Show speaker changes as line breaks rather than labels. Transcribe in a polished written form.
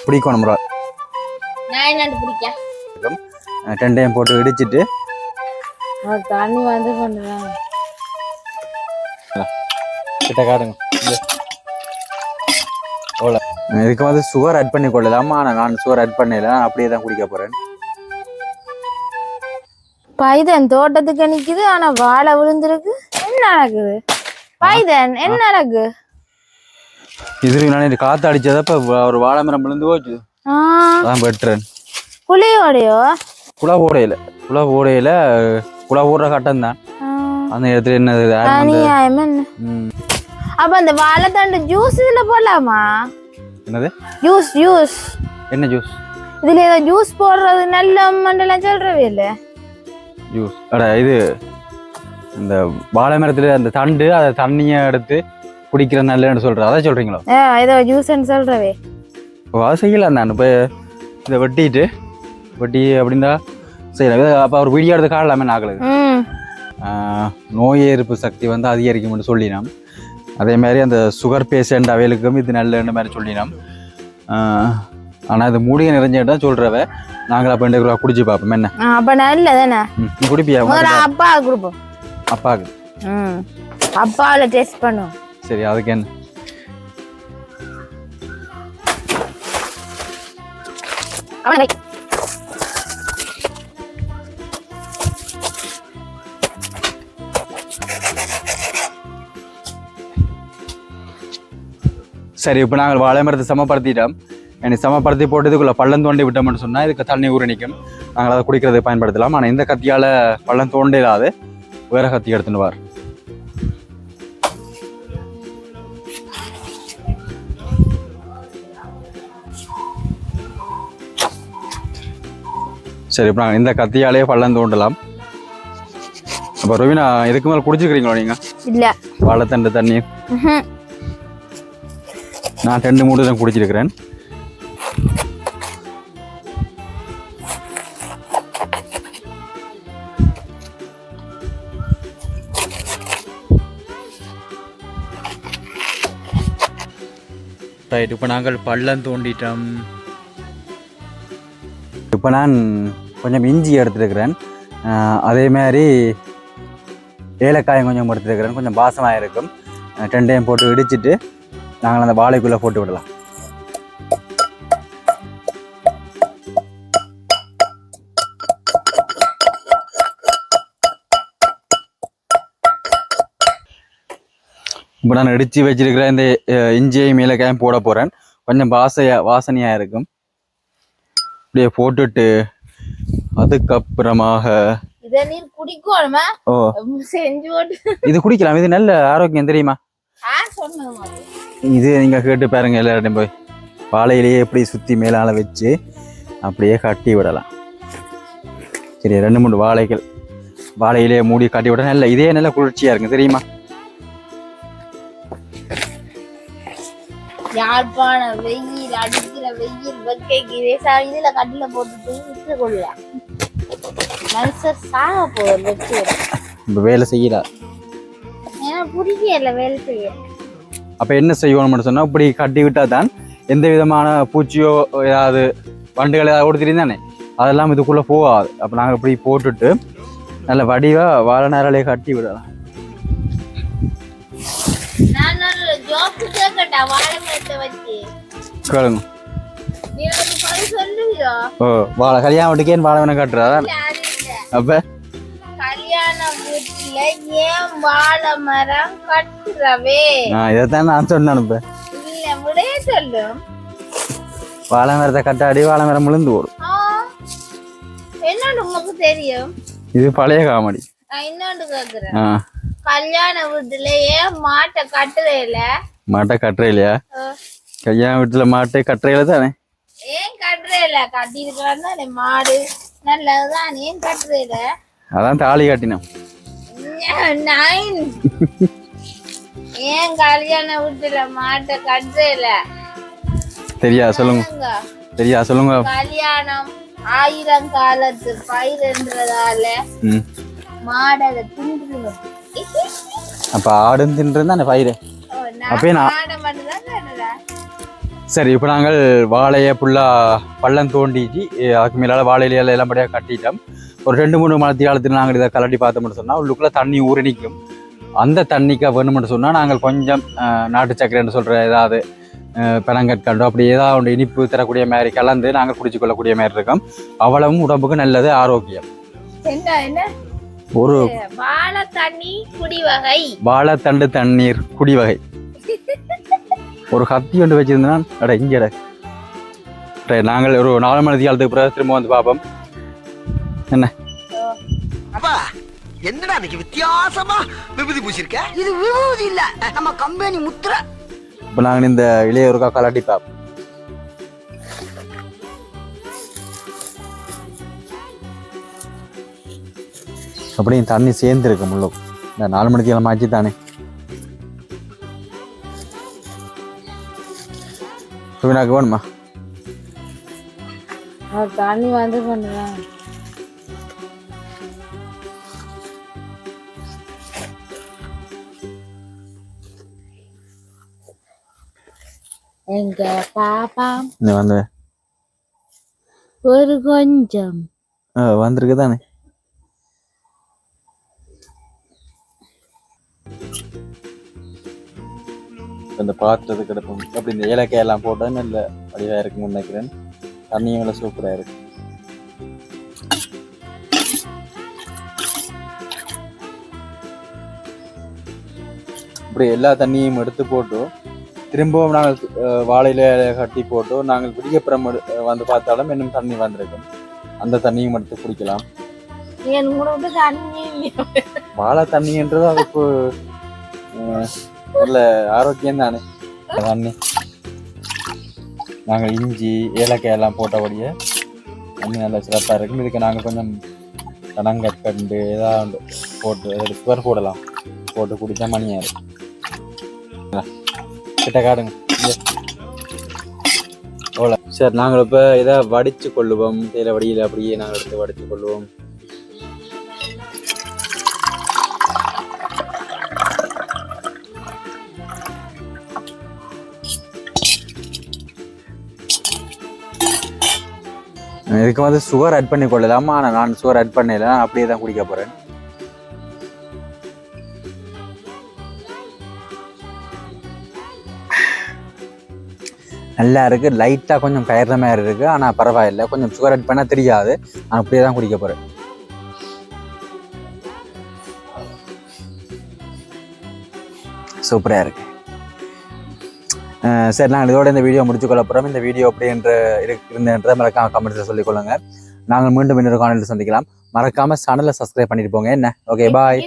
பிடிக்கணும் ப்ரோ.
நான் என்ன பிடிக்க
ரெண்டையும் போட்டு இடிச்சிட்டு
தண்ணி வந்து பண்ணுவேன்
கிட்ட காட்டுங்க. அவ்வளோ இதுக்கு வந்து சுகர் ஆட் பண்ணி கொள்ளலாமா? ஆனால் நான் சுகர் ஆட் பண்ணல, அப்படியே தான் குடிக்க போகிறேன்.
பைதன் தோட்டத்துக்கு நிக்குது, ஆனா வாழை விழுந்துருக்கு. என்ன நடக்குது பைதன்? என்ன நடக்கு?
இதுக்கு நான் இது காற்று அடிச்சதப்ப ஒரு வாழை மரம் விழுந்து போச்சு. அதான் பெட்ரன்.
புளியோடையோ?
குழா ஓடையில குழா ஓடுற கட்டம் தான். அந்த இடத்துல என்ன
அப்ப அந்த வாழைத்தண்டு ஜூஸ் இதுல போடலாமா?
என்னது
ஜூஸ்?
என்ன ஜூஸ்?
இதுல ஏதோ ஜூஸ் போடுறது நல்ல மண்டலம் சொல்றவே இல்ல.
ஜூஸ் இது இந்த வாழை மரத்துல அந்த தண்டு அதை தண்ணியை எடுத்து குடிக்கிற நல்லன்னு சொல்ற, அதை சொல்றீங்களோ?
ஏதோ ஜூஸ்ன்னு சொல்றவே.
அதை செய்யலாம் தான். இப்போ இதை வெட்டி அப்படின்னா செய்யலாம். அப்போ அவர் வீடியோ எடுத்து காணலாமே நாக்களுக்கு நோய் எதிர்ப்பு சக்தி வந்து அதிகரிக்கும்னு சொல்லினோம். அதே மாதிரி அந்த சுகர் பேஷண்ட் அவைகளுக்கும் இது நல்ல மாதிரி சொல்லினோம். ஆனால் இது மூடிகை நிறைஞ்சிட்டா சொல்றவ நாங்கள் அப்போ 2 கிலோ குடிச்சு பார்ப்போம். என்ன
அப்போ நல்லதானே?
குடிப்பியா?
அப்பாவுக்கு கொடுப்போம்.
அப்பாவுக்கு
அப்பாவில் டேஸ்ட் பண்ணுவோம்.
சரி, அதுக்கு என்ன? சரி, இப்போ நாங்கள் வாழை மரத்தை சமப்படுத்திட்டோம். எனக்கு சமப்படுத்தி போட்டதுக்குள்ள பள்ளம் தோண்டி விட்டோம்னு சொன்னால் இதுக்கு தண்ணி ஊற நிற்கும். நாங்கள் அதை குடிக்கிறதுக்கு பயன்படுத்தலாம். ஆனால் இந்த கத்தியால் பள்ளம் தோண்டிடாது, வேற கத்தி எடுத்துன்னு வார். சரி, இப்போ நாங்கள் இந்த கத்தியாலேயே பள்ளம் தோண்டலாம். அப்போ ரவினா, இதுக்கு மேலே குடிச்சிருக்கிறீங்களோ நீங்கள்?
இல்லை,
வாழைத்தண்டு தண்ணி நான் 2-3 தான் குடிச்சிருக்கிறேன். ரைட், இப்போ நாங்கள் பள்ளம் தோண்டிட்டோம். இப்போ நான் கொஞ்சம் இஞ்சி எடுத்துருக்கிறேன். அதே மாதிரி ஏலக்காயம் கொஞ்சம் எடுத்துருக்கிறேன். கொஞ்சம் வாசமாக இருக்கும். 2டையும் போட்டு இடிச்சிட்டு நாங்கள் அந்த வாழைக்குள்ளே போட்டு விடலாம். இப்போ நான் இடித்து வச்சிருக்கிற இந்த இஞ்சியையும் ஏலக்காயும் போட போகிறேன். கொஞ்சம் வாசனையாக இருக்கும். இப்படியே போட்டுட்டு அதுக்கப்புறமாக இது குடிக்கலாம். இது நல்ல ஆரோக்கியம் தெரியுமா? இது நீங்கள் கேட்டு பாருங்க எல்லார்டையும் போய். வாழையிலேயே எப்படி சுற்றி மேலால வச்சு அப்படியே கட்டி விடலாம். சரி, 2-3 வாழையிலேயே மூடி கட்டி விட நல்ல இதே நல்ல குளிர்ச்சியாக இருக்குங்க தெரியுமா?
யாழ்ப்பாண வெயில் அடிக்கிற வெயில் வெக்கைக்கு இதுல கட்டில போட்டுட்டு விட்டு கொள்ளலாம். மனுஷர் சாக போகுது வெச்சு.
இப்போ வேலை செய்யலாம்.
ஏன்னா பிடிக்கல வேலை செய்ய.
அப்போ என்ன செய்யணும்னு சொன்னால், இப்படி கட்டி விட்டால் தான் எந்த விதமான பூச்சியோ ஏதாவது வண்டுகள் ஏதாவது கொடுத்துட்டு தானே அதெல்லாம் இதுக்குள்ளே போகாது. அப்போ நாங்கள் இப்படி போட்டுட்டு நல்ல வடிவாக வாழை நேராலே கட்டி விடலாம். கேளுங்க. ஓ, வாழை கல்யாணம் வீட்டுக்கே வாழை வேணா கட்டுறா? அப்ப
வாழை மரம் கட்டுறவே
இதைத்தான் நான் சொன்னேன். இப்ப வாழை மரத்தை கட்டாடி வாழை மரம் விழுந்து ஓடும்.
என்னன்னு உங்களுக்கு தெரியும்?
இது பழைய காமெடி.
இன்னொன்று கேக்குறேன், கல்யாண வீட்டுல ஏன் மாட்டை கட்டுறையில?
மாட்டை கட்டுறையிலையா? கல்யாண வீட்டுல மாட்டை கட்டுறையில தானே.
ஏன் கட்டுறையில? கட்டி இருக்கிறான் மாடு நல்லதுதான், ஏன் கட்டுறையில?
அதான் தாலி கட்டினோம்.
ஏன் கல்யாண வீட்டுல மாட்டை கட்டுறையில?
தெரியா சொல்லுங்க. தெரியா சொல்லுங்க.
கல்யாணம் 1000 காலத்து பயிர்ன்றதால மாடை தின்றுடும்.
அப்ப ஆடும் தின்றது தானே பயிர். அப்ப சரி, இப்போ நாங்கள் வாழையை ஃபுல்லாக பள்ளம் தோண்டிச்சு, அதுக்கு மேலால் வாழையில எல்லாம் படியாக கட்டிட்டோம். ஒரு 2-3 மணி காலத்தில் நாங்கள் இதை கலட்டி பார்த்தோம்னு சொன்னால் உள்ளுக்குள்ளே தண்ணி ஊறி நிற்கும். அந்த தண்ணிக்கு வேணும்னு சொன்னால் நாங்கள் கொஞ்சம் நாட்டு சர்க்கரைன்னு சொல்கிற ஏதாவது பெனங்கற்கண்டோ அப்படி ஏதாவது ஒன்று இனிப்பு தரக்கூடிய மாதிரி கலந்து நாங்கள் குடிச்சு கொள்ளக்கூடிய மாதிரி இருக்கும். அவ்வளவும் உடம்புக்கு நல்லது, ஆரோக்கியம். ஒரு வாழைத்தண்டு தண்ணீர் குடிவகை. ஒரு கத்தி ஒன்று வச்சிருந்தா அட இங்கட நாங்கள் ஒரு 4 மணி காலத்துக்கு பிறகு திரும்ப வந்து பார்ப்போம். என்ன
என்னடா இன்னைக்கு வித்தியாசமா விபூதி பூசிருக்க? இது விபூதி இல்ல, நம்ம கம்பெனி முத்திரை.
இப்போ நாங்கள் இந்த இளைய ஒருக்கா கலாட்டி பார்ப்போம். அப்படியும் தண்ணி சேர்ந்துருக்கு முள்ளும். இந்த 4 மணிக்கு எல்லாம் ஆச்சு தானே. சுவினாக்கு வேணுமா?
தண்ணி வந்து பண்ணுவேன். எங்க பாப்பா
வந்து
ஒரு கொஞ்சம்
வந்திருக்கு தானே. இந்த பாத்திரத்துக்கு கிடப்போம். அப்படி இந்த ஏலக்காய் எல்லாம் போட்டால் நல்ல வடிவாக இருக்குன்னு நினைக்கிறேன். தண்ணியும் நல்லா சூப்பராக இருக்கு. இப்படி எல்லா தண்ணியும் எடுத்து போட்டு திரும்பவும் நாங்கள் வாழையில கட்டி போட்டு நாங்கள் குடிக்கப்புறம் வந்து பார்த்தாலும் இன்னும் தண்ணி வந்திருக்கும். அந்த தண்ணியும் எடுத்து குடிக்கலாம். வாழை தண்ணின்றது அதுக்கு நல்ல ஆரோக்கியம் தானே. தண்ணி நாங்கள் இஞ்சி ஏலக்காய் எல்லாம் போட்டபடியே தண்ணி நல்லா சிறப்பாக இருக்கும். இதுக்கு நாங்கள் கொஞ்சம் கனங்கற்கண்டு ஏதாவது போட்டு ஏதாவது சுவர் போடலாம். போட்டு குடித்தா மணியாக இருக்கும். கிட்ட காடுங்க. சரி, நாங்கள் இப்போ இதை வடித்து கொள்ளுவோம். தேயிலை வடியில் அப்படியே நாங்கள் எடுத்து வடித்து கொள்ளுவோம். இதுக்கு வந்து சுகர் ஆட் பண்ணி கொள்ளலாமா? ஆனால் நான் சுகர் ஆட் பண்ணல, அப்படியே தான் குடிக்க போகிறேன். நல்லா இருக்குது. லைட்டாக கொஞ்சம் கயிற மாதிரி இருக்குது, ஆனால் பரவாயில்லை. கொஞ்சம் சுகர் ஆட் பண்ணால் தெரியாது. நான் அப்படியே தான் குடிக்க போகிறேன். சூப்பராக இருக்கு. சரி, நாங்கள் இதோட இந்த வீடியோ முடிச்சுக்கொள்ள போகிறோம். இந்த வீடியோ அப்படி இருந்ததை மறக்காமல் கமெண்ட்ஸில் சொல்லிக்கொள்ளுங்க. நாங்கள் மீண்டும் இன்னொரு காணொலியில் சந்திக்கலாம். மறக்காமல் சேனலை சப்ஸ்கிரைப் பண்ணிட்டு போங்க. என்ன? ஓகே, பாய்.